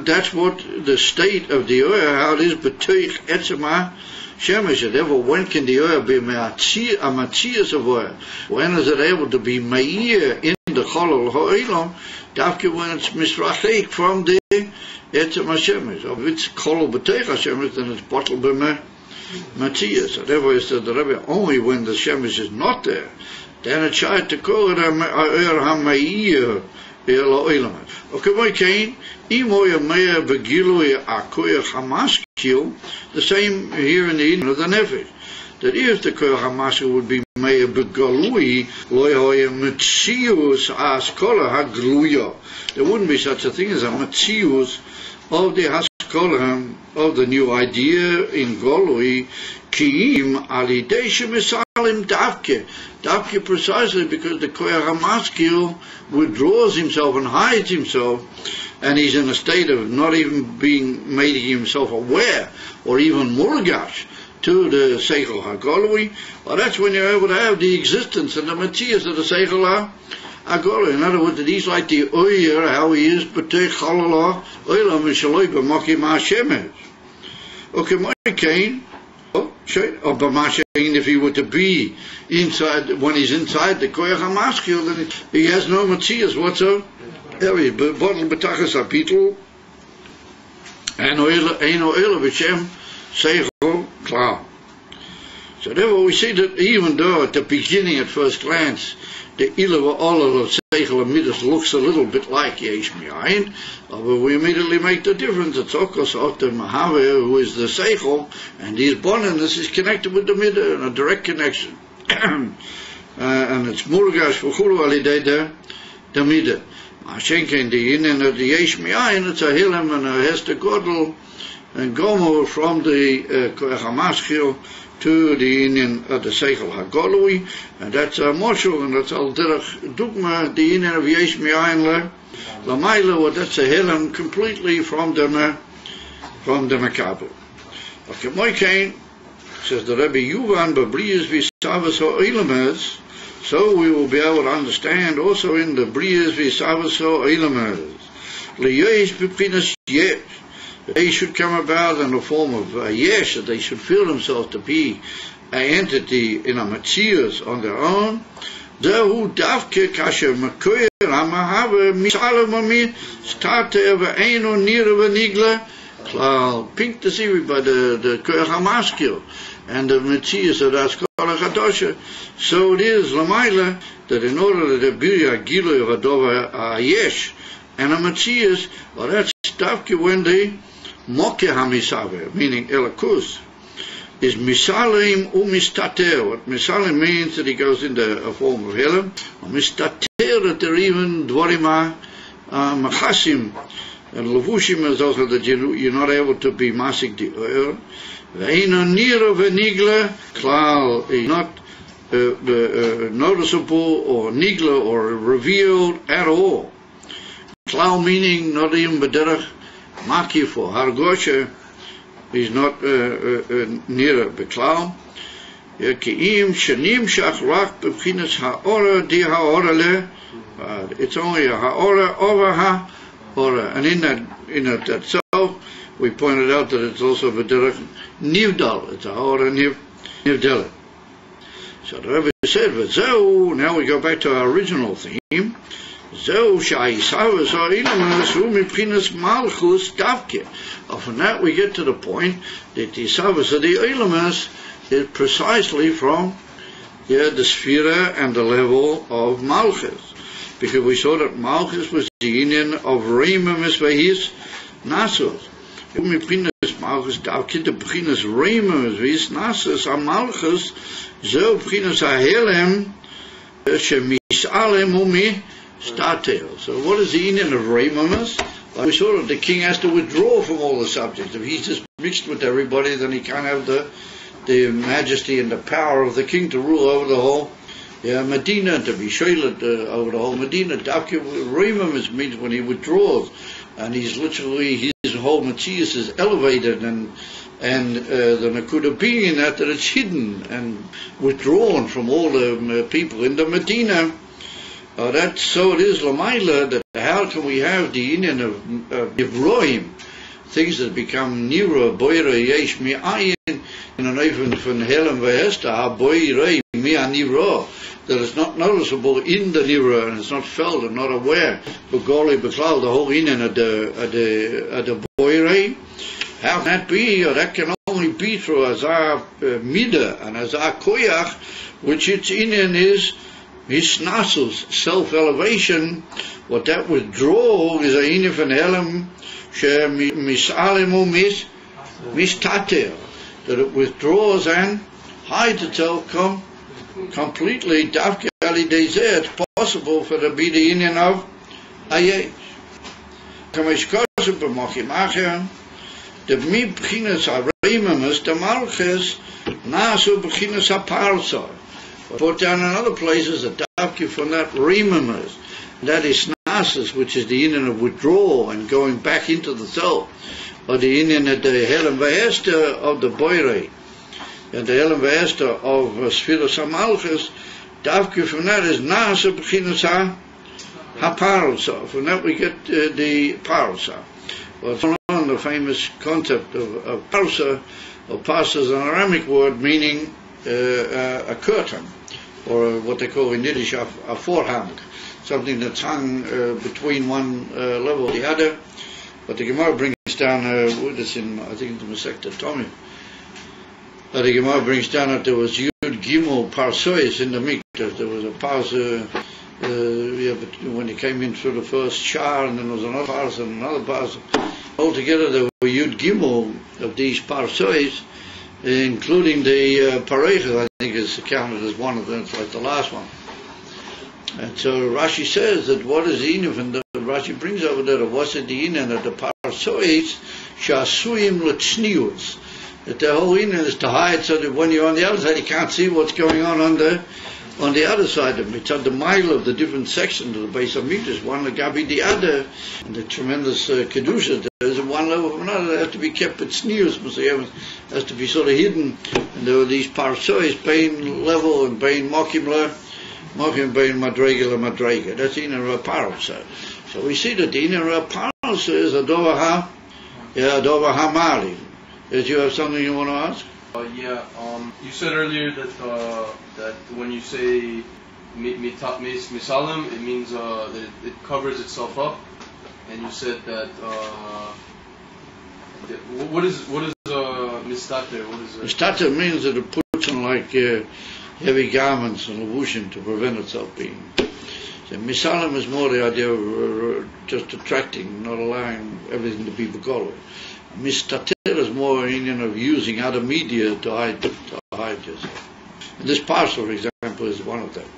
That's what the state of the Ur, how it is B'Toich Etzema Shemesh. Therefore, when can the Ur be a Metzius of Ur? When is it able to be Meir in the Cholol Ha'olam? Dafke when it's Misrachik from the Etzema Shemesh. If it's Cholol B'Toich HaShemesh, then it's bottled by Metzius. So therefore, it said the Rebbe, only when the Shemesh is not there, then it tried to call it a Oyer HaMe'ir Elo'ilam. Okay, my Cain, Imoya Meir Begilui Akoyer Hamaskil, the same here in the Eden of the Nefesh, that if the Koyer Hamaskil would be Meir Begalui, Loyoya Metzius Askola Hagluya, there wouldn't be such a thing as a Metzius of the Haskola of the new idea in Golui, Kiim Alidei Shemisalim Davke. Davke precisely because the Koyach HaMaskil withdraws himself and hides himself, and he's in a state of not even making himself aware, or even murgash, to the Seichel HaGolui. Well, that's when you're able to have the existence and the Matthias of the Seichel HaGolui. In other words, that he's like the Oyer, how he is, B'tei Chalalah, Oilam Mishaloi B'Mokim HaShemesh. Okay, my Cain, or B'Mashen, if he were to be inside, when he's inside the Koyach HaMaskil, then he has no Matthias whatsoever. Bottle B'Tachas HaPitul, and Eino Oilam B'Shem, Seichel Klal. So therefore we see that even though at the beginning, at first glance, the Ilah Olel of Seichel Midas looks a little bit like Yesh Mi'ayin, but we immediately make the difference. It's Okos Okta Mahave, who is the Seichel, and his boneness is connected with the Midah, in a direct connection. And it's Murgash V'chulu Alidei the Midah. Mashenken the Inen of the Yesh Mi'ayin, it's a Hilem and a Hester Godel, and Gomo from the Koyach HaMaskil to the Indian of the Seichel HaGolui, and that's a Moshul, and that's Al Derech Dugma, the Indian of Yesh Mi'ayin Lamaila, that's a Helen completely from the Makabel. Okay, Moikain says the Rebbe Yuvan Babrias Visavas Oilamers, so we will be able to understand also in the Brias Visavas Oilamers. Liyesh Bipinas Yesh. They should come about in the form of yesh, that they should feel themselves to be an entity in a Matthias on their own. Zehu davke kasher makoyer amahave misalamami starte over eino nira venigla klal pink to see by the Koyach HaMaskil and the Matthias of the Askola Chadosha. So it is Lamaila that in order that there be a gilu of a dova yesh and a Matthias, well, that's davke when they Moke HaMisave, meaning Elakus, is Misalim Umistater. What Misalim means that he goes into a form of Helam, or Mistater, that they're even Dvorima Machasim, and Levushim is also that you're not able to be Masik the oil. Ve'ino Nira Venigla, Klal, is not noticeable or Nigla or revealed at all. Klal meaning not even Bederach Maki for Hargosha is not near Beklau. Ki'im Shanim Shachrak Bebchinas Ha'ora Di Ha'ora Le. It's only a Ha'ora over Ha'ora. And in that itself, we pointed out that it's also B'derech Nivdal. It's a Ha'ora Nivdal. So the Rebbe said, V'zeu, now we go back to our original theme. From that we get to the point that the Isavas of the Eilamas is precisely from the Sphira and the level of Malchus. Because we saw that Malchus was the union of Reima Misvahis Nasos. Malchus davke the B'chinas Reima Misvahis Nasos a Malchus zo B'chinas HaHelem Shemis'alem Umi Startail. So what is the union of Reimamas? Like we saw that the king has to withdraw from all the subjects. If he's just mixed with everybody, then he can't have the majesty and the power of the king to rule over the whole Medina, to be shaylat over the whole Medina. Reimamas means when he withdraws, and he's literally, his whole Matthias is elevated, and the Nakuda being in that it's hidden and withdrawn from all the people in the Medina. That's so it is Lamaila, that how can we have the union of Nivroim, things that become Nira, Boira, Yesh, Mi'ayin, in an even from Helem Vehesta, Ha Boira, Mi'a Nivro, that it's not noticeable in the Nira, and it's not felt and not aware. Begoli, Beklau, the whole union of the Boira. How can that be? Or that can only be through Azar Mida and Azar Koyach, which its union is Hisnasus, self-elevation. What that withdrawal is a inif and helem she misalimu mistater, that it withdraws and hides itself completely. Dafke ali dezeh, it's possible for the be the union of ayesh. Kameshkosim b'mochim acher, the Mibchinas Arimamus, the Malchus, Nasu Bchinas Aparsa. Put down in other places a Davki from that Rimamus. That is Nasus, which is the Indian of withdrawal and going back into the soul. Or the Indian at the Helen Vahester of the Boire. And the Helen Vahester of Sfiros HaMalchus, Davki from that is Nasu Bchinas HaParsa. From that we get the Parsa. Well, the famous concept of parsa, or parsa is an Aramic word meaning a curtain, or what they call in Yiddish a forehang, something that's hung between one level and the other. But the Gemara brings down, it's in, I think, the Masechta Tommy, but the Gemara brings down that there was Yud Gimel Parsois in the Mikdash. There was a parsa, when he came in through the first shar, and then there was another parsa and another parsa. Altogether, there were Yud Gimel of these parsois, including the Parechas, I think is counted as one of them. It's like the last one. And so Rashi says that what is the inyan, and Rashi brings over there, what's the inyan of the parsois, shasuim l'tznius, that the whole inyan is to hide so that when you're on the other side, you can't see what's going on the other side of it. It's on the mile of the different sections of the base of meters, one agabi the other, and the tremendous kedusha. There's one level from another that has to be kept at sneers, has to be sort of hidden. And there were these parsois, bein level and bein mokimla, mokim bein madrega la madrega. That's in a parsa. So we see that the in a parsa is a dova hamali. Did you have something you want to ask? You said earlier that when you say misalim, it means that it covers itself up, and you said that what is mistater? What is mistater means that it puts on like heavy garments and levushim to prevent itself being. So misalim is more the idea of just attracting, not allowing everything to be begoled. Mistater is more Indian of using other media to hide yourself. And this parcel, for example, is one of them.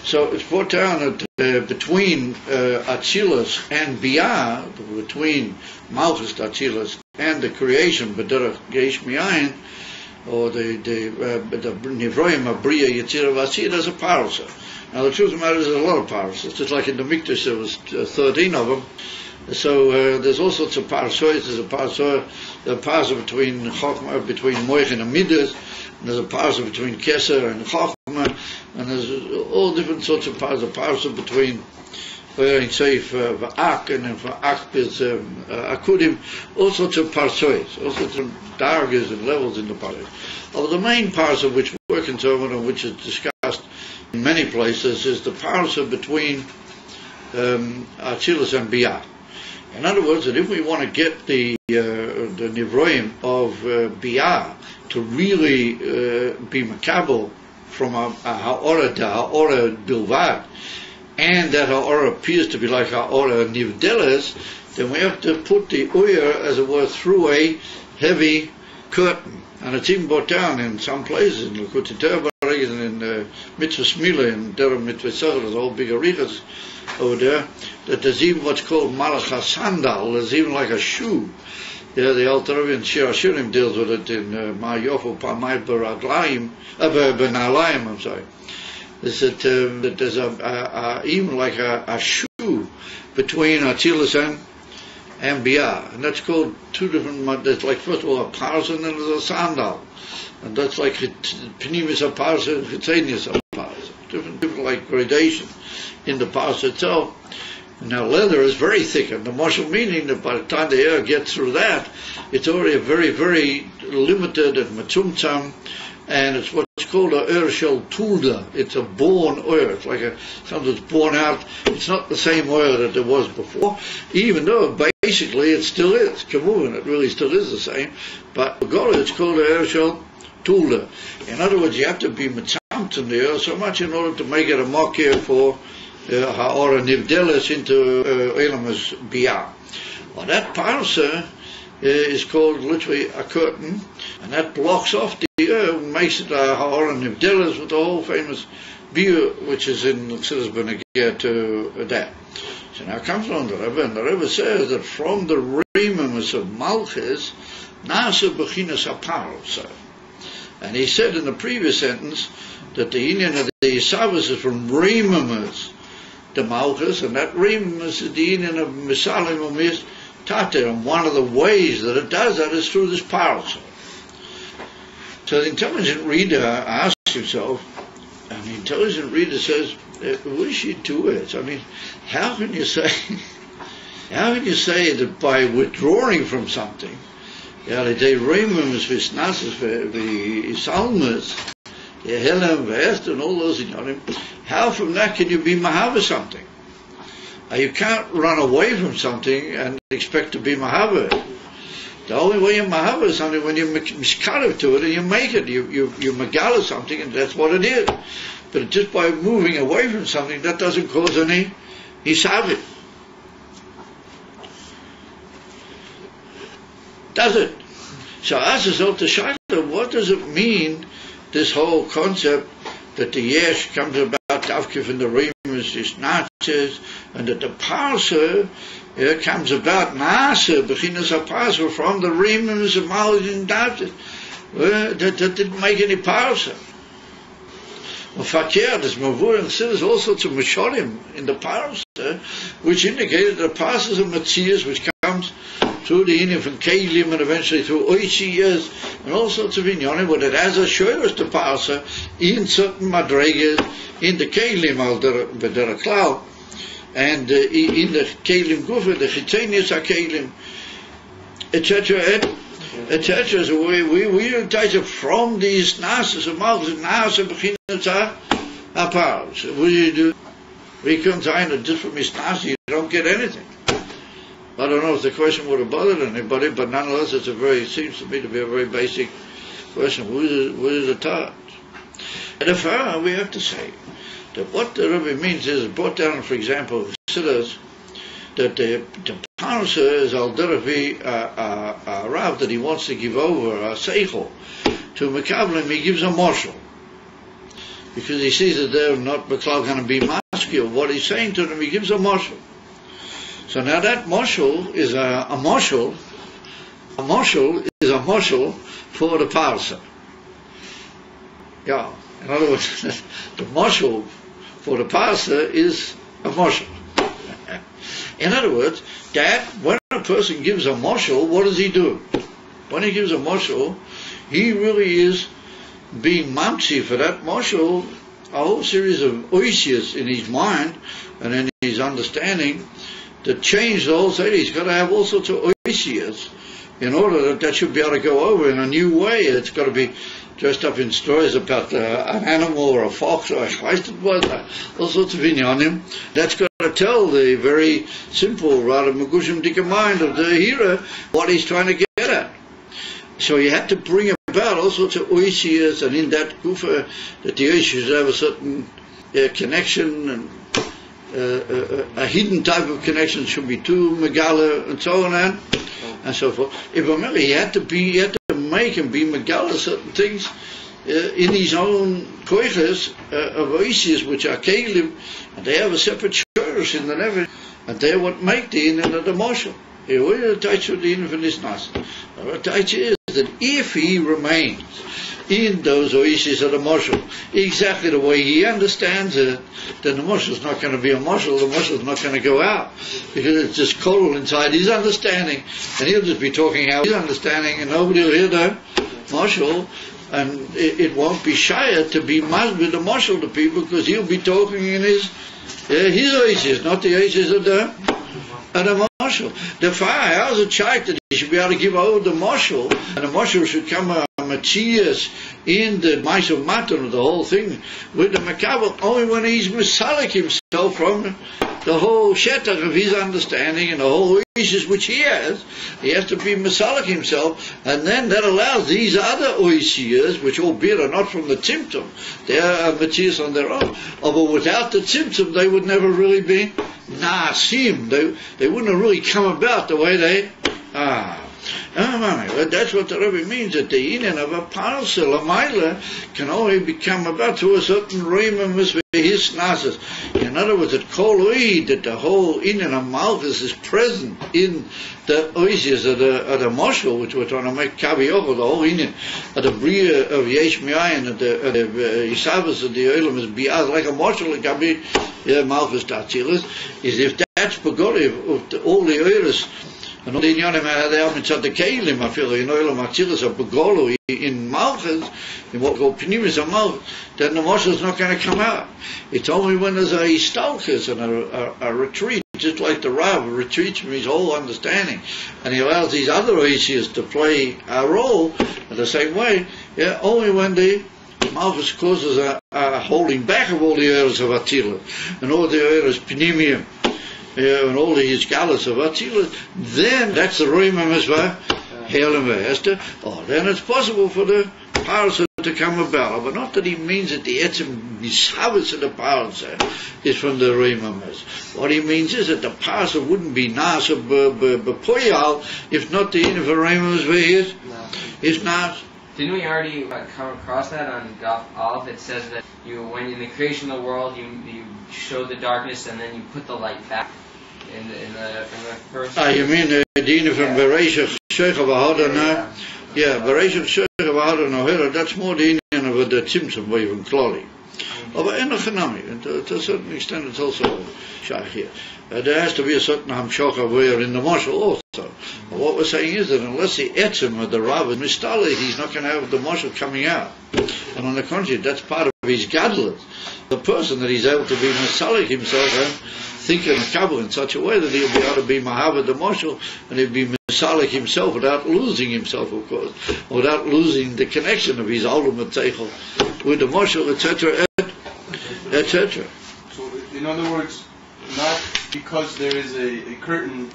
So it's brought down that between Atzilus and Biyah, between Malchus Atzilus and the creation, B'derech Geish Mi'ayin, or the Nivroim Abriya Yetzirah Vasir, there's a parcel. Now the truth of the matter is there's a lot of parcels. It's just like in the Mikdash there was 13 of them. So there's all sorts of parsois. There's a parsa between Chochmah, between Moich and Midas, and there's a parsa between Keser and Chochmah, and there's all different sorts of parsa. Parsa between Seif V'ak and then V'ak is Akudim, all sorts of parsois, all sorts of dargas and levels in the parsa. Of the main parsa which we're concerned with and which is discussed in many places is the parsa between Atzilus and Biyah. In other words, that if we want to get the Nivroim of Biyah to really be makabel from a Ha'ora to Ha'ora Bilvad, and that Ha'ora appears to be like Ha'ora Nivdeles, then we have to put the Uyer, as it were, through a heavy curtain. And it's even brought down in some places, in Likutei Torah and in Mitzvah Smila, and Derem Mitzvah Sechel, there's all big arichas over there, that there's even what's called Malach Sandal, there's even like a shoe. Yeah, the Alter Rebbe in Shir Hashirim deals with it in Ma'yofu Pamay B'Raglayim, B'Nalayim, I'm sorry. That there's even like a shoe between Atzilus and Biyah, and that's called two different. There's like first of all a parsa and then there's a sandal, and that's like pnimis a parsa and chitzenius a parsa. Different like gradation in the parsa itself. Now leather is very thick, and the marshal meaning that by the time the air gets through that, it's already a very, very limited and matzumtzam, and it's what's called a ur shel tulda. It's a born oil. It's like something that's born out. It's not the same oil that there was before, even though basically it still is. Kavuin, it really still is the same. But Gola, it's called a ur shel tulda. In other words, you have to be matzamt in the oil so much in order to make it a mokir for Ha'ora Nivdeles into Elamas Biyah. Well, that parsa is called literally a curtain, and that blocks off the air and makes it a Ha'ora Nivdeles with the whole famous Biyah, which is in Chassidus Benegir to that. So now comes on the Rebbe, and the Rebbe says that from the Remus of Malchus, Nasa Bechinas Aparosa. And he said in the previous sentence that the union of the Yisavas is from Remus to Malchus, and that Remus is the union of Misalim Umis Tate, and one of the ways that it does that is through this Parosa. So the intelligent reader asks himself, and the intelligent reader says, what should do it? I mean, how can you say that by withdrawing from something, the Remus, Visnasis, the Salmas, the Helem, Vest, and all those, how from that can you be Mahava something? You can't run away from something and expect to be Mahava. The only way you Mahava is something when you mishkarev to it and you make it. You Megala something, and that's what it is. But just by moving away from something, that doesn't cause any Hisavit. Does it? So ask yourself the Shaila, what does it mean, this whole concept that the Yesh comes about Tavkif and the Remus is Nachas, and that the Parsa comes about Nasa, Bechinas HaParsa, from the Remus of Malchus and Davtis. That didn't make any Parsa. Fakir, there's Mavur, and there's all sorts of Meshorim in the Parsa, which indicated that the Parsa is a Metzias, which comes through the Indian from Kelim and eventually through Oishiyas and all sorts of Inyanim, but it has a Shoyros to Parsa in certain Madregas, in the Kelim al Bederaklau, and in the Kelim Gufa, the Chitenius HaKelim, etc. etc. So we take it from these Nasas of Malchus, Nasa Bechinas HaParos. So what do? Reconcile it just from his Nasa, you don't get anything. I don't know if the question would have bothered anybody, but nonetheless it seems to me to be a very basic question. What is the touch? And if we have to say that what the Rebbe means is brought down, for example, Chassidus, that the Parsa is al deravi a Rav that he wants to give over a seichel to Mekablim. He gives a marshal because he sees that they're not going to be maskil. What he's saying to them, he gives a marshal. So now that marshal is a marshal. A marshal is a marshal for the Parsa. Yeah. In other words, the marshal for the Parsa is a marshal. In other words, that when a person gives a marshal, what does he do? When he gives a marshal, he really is being mamsi for that marshal a whole series of oisias in his mind and in his understanding that change the whole thing. He's got to have all sorts of oisias in order that should be able to go over in a new way. It's got to be dressed up in stories about an animal or a fox or a all sorts of inyanim. That's got to tell the very simple, rather Megushim Dika mind of the hero what he's trying to get at. So you had to bring about all sorts of oisias, and in that gufa that the oisias have a certain connection, and a hidden type of connection should be to Megala and so on and so forth. If he had to make and be Megala certain things in his own koiches of oisias, which are kelim, and they have a separate church in the level, and they're what make the inyan of the marshal. The Taich is that if he remains in those oases of the marshal exactly the way he understands it, then the marshal is not going to be a marshal. The marshal is not going to go out because it's just cold inside his understanding, and he'll just be talking out his understanding, and nobody will hear the marshal, and it won't be shyer to be masbid the marshal to people because he'll be talking in his oases, not the oases of the marshal. The fire, how's a child that he should be able to give over the marshal, and the marshal should come a Matthias in the mice of Matan of the whole thing with the Makabel only when he's misalik himself from the whole shetach of his understanding and the whole issues which he has to be misalik himself, and then that allows these other oisias, which albeit are not from the Tzimtzum, they are Matthias on their own, but without the Tzimtzum they would never really be Naasim. They wouldn't have really come about the way they are. That's what the Rebbe means, that the union of a parcel, a mile, can only become about to a certain Reimamus with his nases. In other words, that Koloi, that the whole union of Malchus is present in the oasis of the Moshel, which we're trying to make Kaviyoko, the whole union of the Bria of Yesh Mi'ayin, and the Yisavas of the Olam is Biaz, like a Moshel, it can be Malchus Tatzilis, is if that's Pagori of all the Oiris. And all the Inyanim they are mitzad the Keilim, I feel, in Olam Atzilis of Begolo, in Malchus, in what we call Pnimis of Malchus, then the Moshe is not going to come out. It's only when there's a Histalchus and a retreat, just like the Rav retreats from his whole understanding, and he allows these other Oisias to play a role in the same way, only when the Malchus causes a holding back of all the errors of Atzilis, and all the errors Pnimium, and all the Yizgalas of Atzilis, then that's the Roima Mizvah, Helim V'Hester. Then it's possible for the Parasha to come about. But not that he means that the Etzim Mishavas of the Parasha is from the Roima Mizvah. What he means is that the Parasha wouldn't be Nasa B'Poyal if not the Yin of Roima Mizvah is Nas. Didn't we already come across that on Daf Aleph? It says that when in the creation of the world, you show the darkness and then you put the light back in the first. You mean the Dina from Bereshach Sheikh of Ahadana? Yeah, Bereshach Sheikh of Ahadana. That's more the Indian of the Tzimtzum way from Klali. But in the Chanami, to a certain extent, it's also Shaykh here. There has to be a certain Hamshocha where in the Moshel also. But what we're saying is that unless the Etzim or the Rav is Mistali, he's not going to have the Moshel coming out. And on the contrary, that's part of his Gadlut. The person that he's able to be Mistalik himself and think in Kabbalah in such a way that he'll be able to be Mahavad the Moshel, and he'll be Mistalik himself without losing himself, of course, without losing the connection of his ultimate Teichel with the Moshel, etc., etc. So, in other words, not because there is a curtain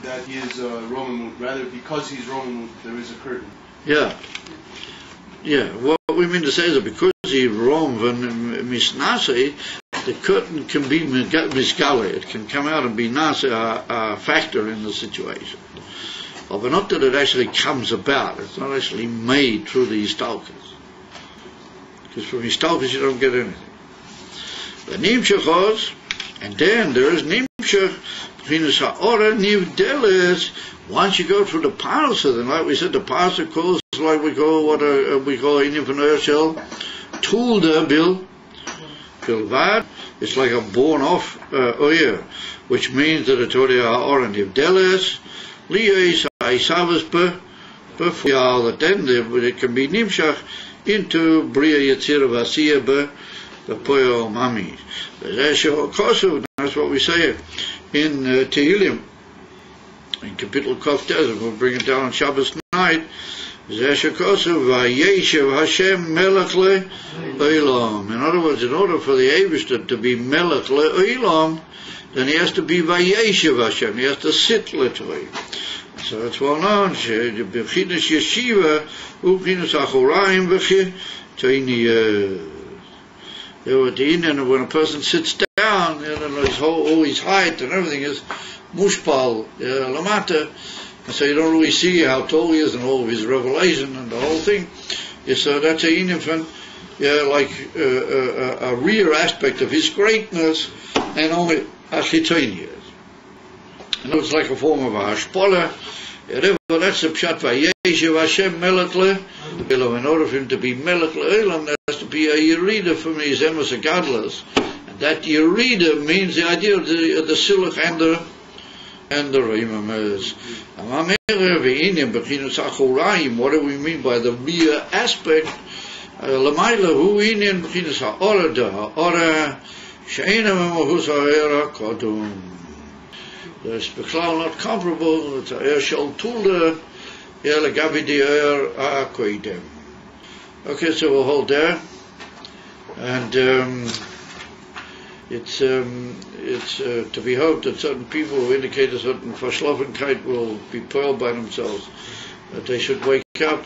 that he is Roman, rather because he's Roman, there is a curtain. Yeah. What we mean to say is that because he's Roman and Misnase, the curtain can be misgale. It can come out and be nasa a factor in the situation. But not that it actually comes about. It's not actually made through the Histalkas. Because from Histalkas you don't get anything. The Nimshachos, and then there is Nimshach, once you go through the Parasha, then like we said, the Parasha calls, like we call what we call in Shell, Tulda Bilvad. It's like a born off oyer, which means that it's already Ha'or Nivdeles, Liyos Ha'isavas B'Fuyal, that then it can be Nimshach into Bria Yetzirah Vasiya B'Poyo Mami. That's what we say in Tehillim, in Kapitel Kof Tes, we'll bring it down on Shabbos night. Vayeshev Hashem Melech Le'olam. In other words, in order for the Eivishter to be Melech Le'olam, then he has to be Vayeshev Hashem. He has to sit literally. So it's well known. B'chinas Yeshiva u'chinas Achoraim v'chitayni. When a person sits down, all his height and everything is mushpal lamata. So you don't really see how tall he is and all of his revelation and the whole thing. So that's a inyan, like a rear aspect of his greatness, and only a chitoni is. And it's like a form of a hashpola. That's the pshat vayeshev Hashem melech le'olam. In order for him to be melech le'olam, there has to be a yerida from his emes gadlus. And that yerida means the idea of the silach and the Reimam is. What do we mean by the rear aspect? Lamaila hu inyan b'chinas ha'ora da'ora she'ena memahus ha'era kodum. It's not comparable. It's a shel tulda legabi di'er ha'koidem. Okay, so we'll hold there, and it's to be hoped that certain people who indicate a certain verschlaffenkeit will be pearled by themselves, that they should wake up,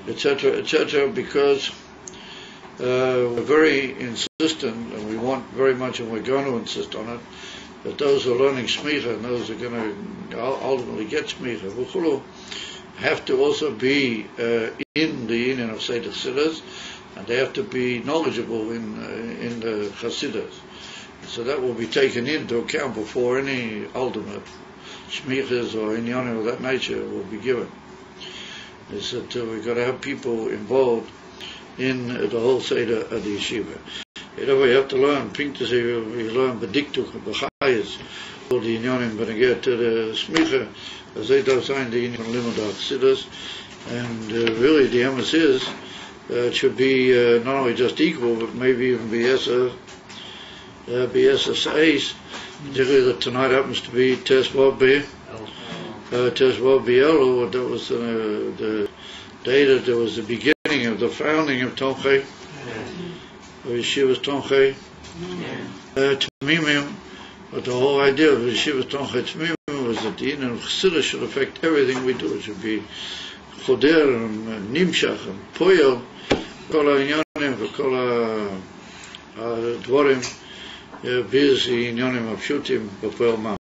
etc., because we're very insistent, and we want very much, and we're going to insist on it, that those who are learning smicha and those who are going to ultimately get smicha, v'chulu, have to also be in the union of Seder Chassidus, and they have to be knowledgeable in the Chassidus. So that will be taken into account before any ultimate shmichas or inyanim of that nature will be given. Is that we've got to have people involved in the whole Seder of the yeshiva. We have to learn, we learn bediktuk and b'chayas, all the inyanim when I get to the smicha, as they don't sign the inyan limud chassidus, and really the emphasis is it should be not only just equal, but maybe even BS Ace, particularly that tonight happens to be Tes Vav Elul. That was the day that there was the beginning of the founding of Tomchei, Yeshiva's Tomchei Tamimim. But the whole idea of Yeshiva's Tomchei Tamimim was that the union of Chassidus should affect everything we do. It should be Choder and Nimshach and Poyel, Kol HaInyanim v'Kol HaDvorim, Biz Inyanim HaPshutim b'Poyel Mam.